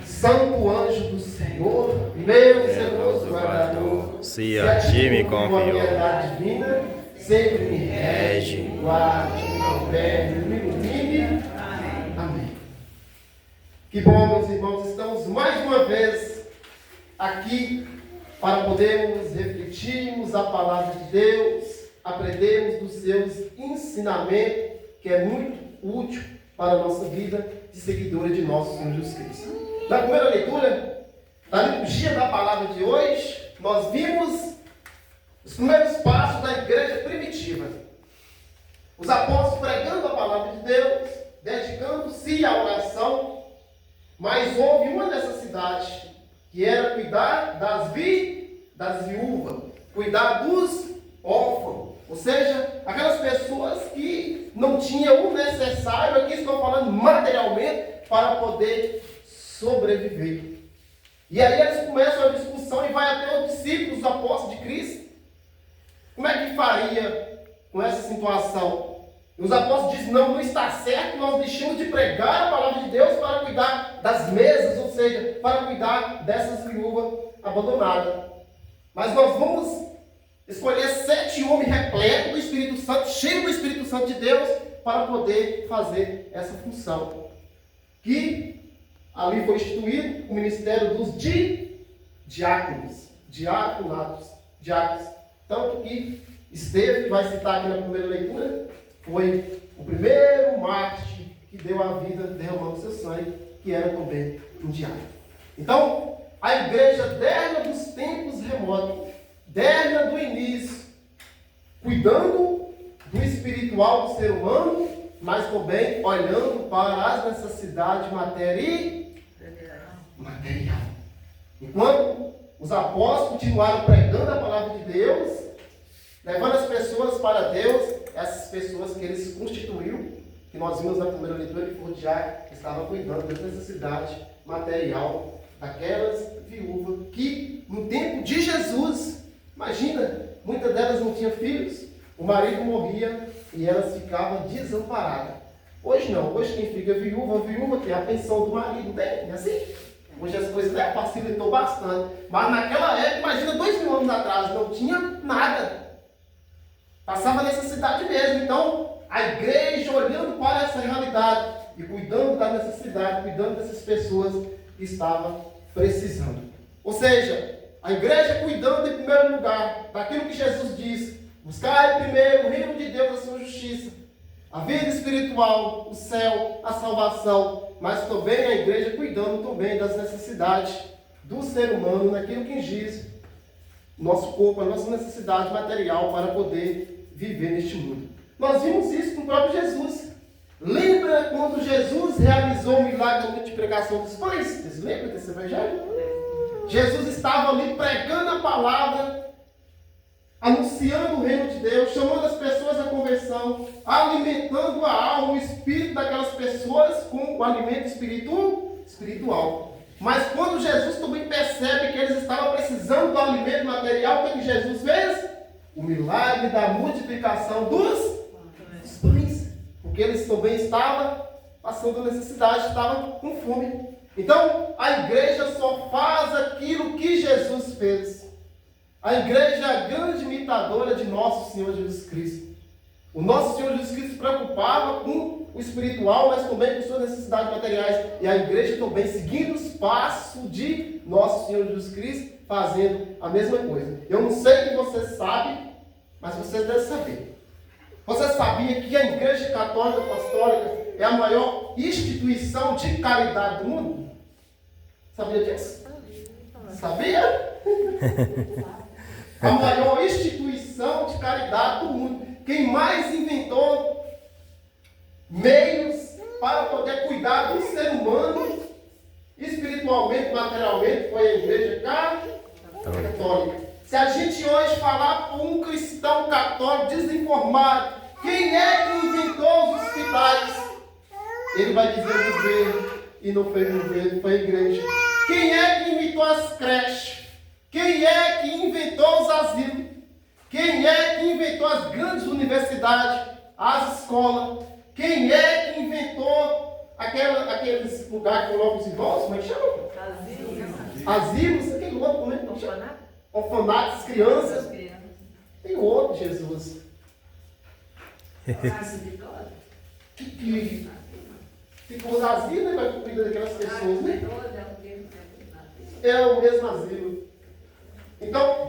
Santo anjo do Senhor, meu zeloso guardador, se a ti me confiou, divina, sempre me rege, guarde, me governe, me ilumine. Amém. Que bom, meus irmãos, estamos mais uma vez aqui para podermos refletirmos a palavra de Deus, aprendermos dos seus ensinamentos, que é muito útil para a nossa vida de seguidora de nosso Senhor Jesus Cristo. Na primeira leitura, na liturgia da palavra de hoje, nós vimos os primeiros passos da igreja primitiva. Os apóstolos pregando a palavra de Deus, dedicando-se à oração, mas houve uma necessidade, que era cuidar das viúvas, cuidar dos órfãos, ou seja, aquelas pessoas que não tinham o necessário, aqui estou falando materialmente, para poder sobreviver. E aí eles começam a discussão e vai até os discípulos, os apóstolos de Cristo. Como é que faria com essa situação? E os apóstolos dizem, não está certo, nós deixamos de pregar a palavra de Deus para cuidar das mesas, ou seja, para cuidar dessas viúvas abandonadas. Mas nós vamos escolher 7 homens repletos do Espírito Santo, cheios do Espírito Santo de Deus, para poder fazer essa função. Que ali foi instituído o ministério dos diáconos. Tanto que Estevão, vai citar aqui na primeira leitura, foi o primeiro mártir que deu a vida derramando seu sangue, que era também um diácono. Então, a igreja, desde os tempos remotos, desde o início, cuidando do espiritual do ser humano, mas também olhando para as necessidades material. Enquanto os apóstolos continuaram pregando a palavra de Deus, levando as pessoas para Deus, essas pessoas que eles constituíram, que nós vimos na primeira leitura, que foi o diácono, que estava cuidando das necessidades material daquelas viúvas que, no tempo de Jesus, imagina, muitas delas não tinham filhos, o marido morria e elas ficavam desamparadas. Hoje não, hoje quem fica viúva tem a pensão do marido, não é assim? Hoje as coisas facilitou bastante. Mas naquela época, imagina 2000 anos atrás, não tinha nada. Passava necessidade mesmo. Então, a igreja olhando para essa realidade e cuidando da necessidade, cuidando dessas pessoas que estavam precisando. Ou seja, a igreja cuidando em primeiro lugar daquilo que Jesus disse: buscar primeiro o reino de Deus, a sua justiça, a vida espiritual, o céu, a salvação, mas também a igreja cuidando também das necessidades do ser humano, naquilo que diz nosso corpo, a nossa necessidade material para poder viver neste mundo. Nós vimos isso com o próprio Jesus. Lembra quando Jesus realizou o milagre da multiplicação dos pães? Vocês lembram desse evangelho? Jesus estava ali pregando a palavra, anunciando o reino de Deus, chamando as pessoas à conversão, alimentando a alma, o espírito daquelas pessoas com o alimento espiritual. Mas quando Jesus também percebe que eles estavam precisando do alimento material, o que Jesus fez? O milagre da multiplicação dos pães. Porque eles também estavam passando necessidade, estavam com fome. Então, a igreja só faz aquilo que Jesus fez. A igreja é a grande imitadora de nosso Senhor Jesus Cristo. O nosso Senhor Jesus Cristo se preocupava com o espiritual, mas também com suas necessidades materiais. E a igreja também, seguindo os passos de nosso Senhor Jesus Cristo, fazendo a mesma coisa. Eu não sei que você sabe, mas você deve saber. Você sabia que a Igreja Católica Apostólica é a maior instituição de caridade do mundo? Sabia disso? Sabia? A maior instituição de caridade do mundo. Quem mais inventou meios para poder cuidar do ser humano, espiritualmente, materialmente, foi a Igreja Católica. Se a gente hoje falar para um cristão católico desinformado, quem é que inventou os hospitais? Ele vai dizer o governo, e não foi o governo, foi a igreja. Quem é que inventou as creches? Quem é que inventou os asilos? Quem é que inventou as grandes universidades, as escolas? Quem é que inventou aqueles lugares que colocam os idosos, como é que chama? Asilos, aquele outro, como é que chama? Orfanatos, crianças. Tem outro, Jesus. Que ficou os asilos, né? Vai cuidar daquelas pessoas, né? É o mesmo asilo. Então,